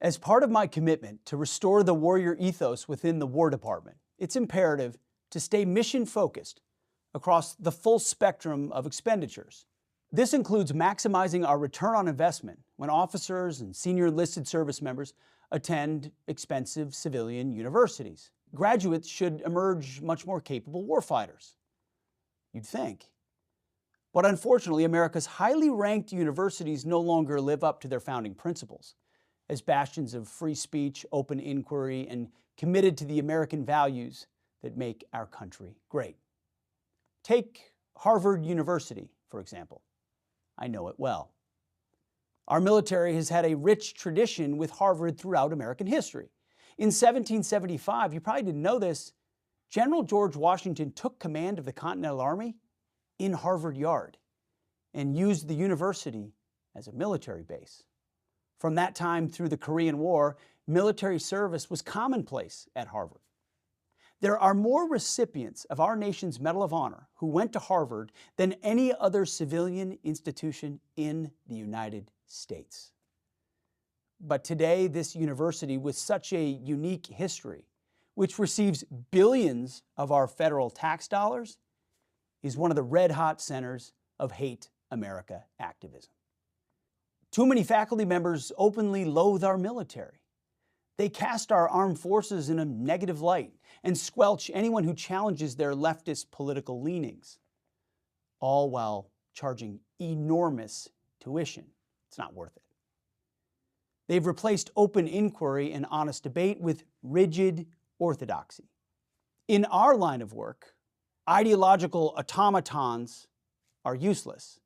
As part of my commitment to restore the warrior ethos within the War Department, it's imperative to stay mission-focused across the full spectrum of expenditures. This includes maximizing our return on investment when officers and senior enlisted service members attend expensive civilian universities. Graduates should emerge much more capable warfighters, you'd think. But unfortunately, America's highly ranked universities no longer live up to their founding principles as bastions of free speech, open inquiry, and committed to the American values that make our country great. Take Harvard University, for example. I know it well. Our military has had a rich tradition with Harvard throughout American history. In 1775, you probably didn't know this, General George Washington took command of the Continental Army in Harvard Yard and used the university as a military base. From that time through the Korean War, military service was commonplace at Harvard. There are more recipients of our nation's Medal of Honor who went to Harvard than any other civilian institution in the United States. But today, this university, with such a unique history, which receives billions of our federal tax dollars, is one of the red-hot centers of hate America activism. Too many faculty members openly loathe our military. They cast our armed forces in a negative light and squelch anyone who challenges their leftist political leanings, all while charging enormous tuition. It's not worth it. They've replaced open inquiry and honest debate with rigid orthodoxy. In our line of work, ideological automatons are useless.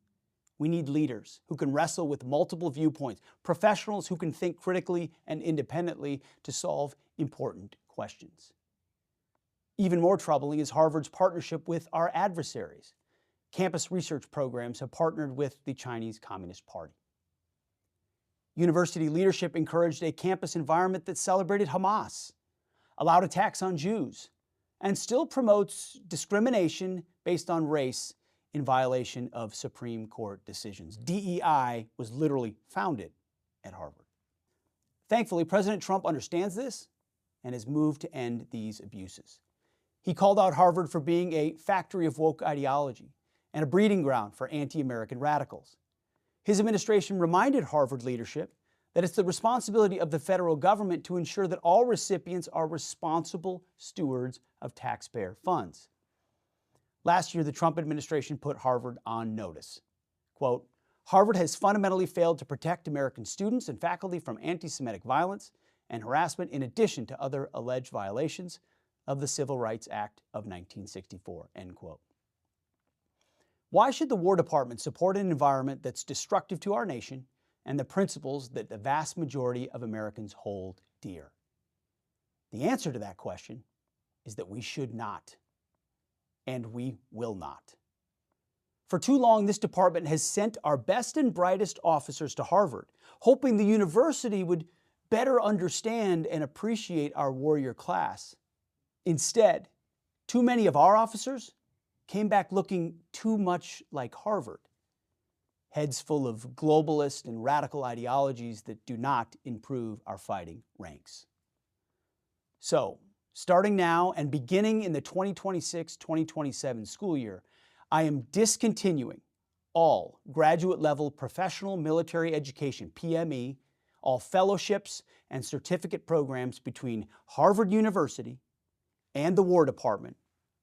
We need leaders who can wrestle with multiple viewpoints, professionals who can think critically and independently to solve important questions. Even more troubling is Harvard's partnership with our adversaries. Campus research programs have partnered with the Chinese Communist Party. University leadership encouraged a campus environment that celebrated Hamas, allowed attacks on Jews, and still promotes discrimination based on race in violation of Supreme Court decisions. DEI was literally founded at Harvard. Thankfully, President Trump understands this and has moved to end these abuses. He called out Harvard for being a factory of woke ideology and a breeding ground for anti-American radicals. His administration reminded Harvard leadership that it's the responsibility of the federal government to ensure that all recipients are responsible stewards of taxpayer funds. Last year, the Trump administration put Harvard on notice. Quote, Harvard has fundamentally failed to protect American students and faculty from anti-Semitic violence and harassment in addition to other alleged violations of the Civil Rights Act of 1964, end quote. Why should the War Department support an environment that's destructive to our nation and the principles that the vast majority of Americans hold dear? The answer to that question is that we should not. And we will not. For too long, this department has sent our best and brightest officers to Harvard, hoping the university would better understand and appreciate our warrior class. Instead, too many of our officers came back looking too much like Harvard, heads full of globalist and radical ideologies that do not improve our fighting ranks. So, starting now and beginning in the 2026-2027 school year, I am discontinuing all graduate-level professional military education, PME, all fellowships and certificate programs between Harvard University and the War Department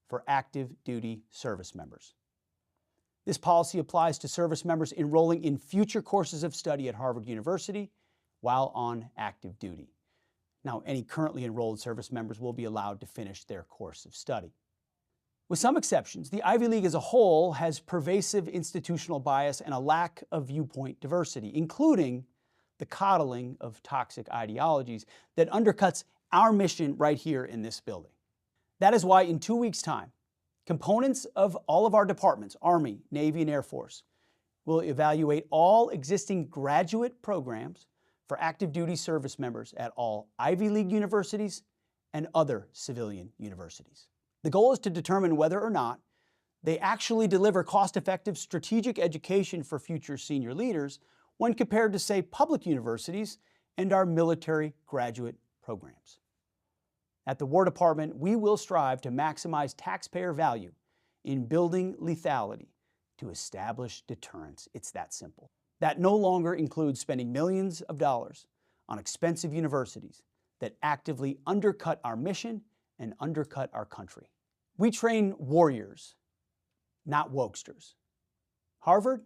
for active duty service members. This policy applies to service members enrolling in future courses of study at Harvard University while on active duty. Now, any currently enrolled service members will be allowed to finish their course of study. With some exceptions, the Ivy League as a whole has pervasive institutional bias and a lack of viewpoint diversity, including the coddling of toxic ideologies that undercuts our mission right here in this building. That is why in 2 weeks' time, components of all of our departments, Army, Navy, and Air Force, will evaluate all existing graduate programs for active duty service members at all Ivy League universities and other civilian universities. The goal is to determine whether or not they actually deliver cost-effective strategic education for future senior leaders when compared to, say, public universities and our military graduate programs. At the War Department, we will strive to maximize taxpayer value in building lethality to establish deterrence. It's that simple. That no longer includes spending millions of dollars on expensive universities that actively undercut our mission and undercut our country. We train warriors, not wokesters. Harvard,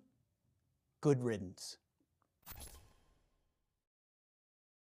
good riddance.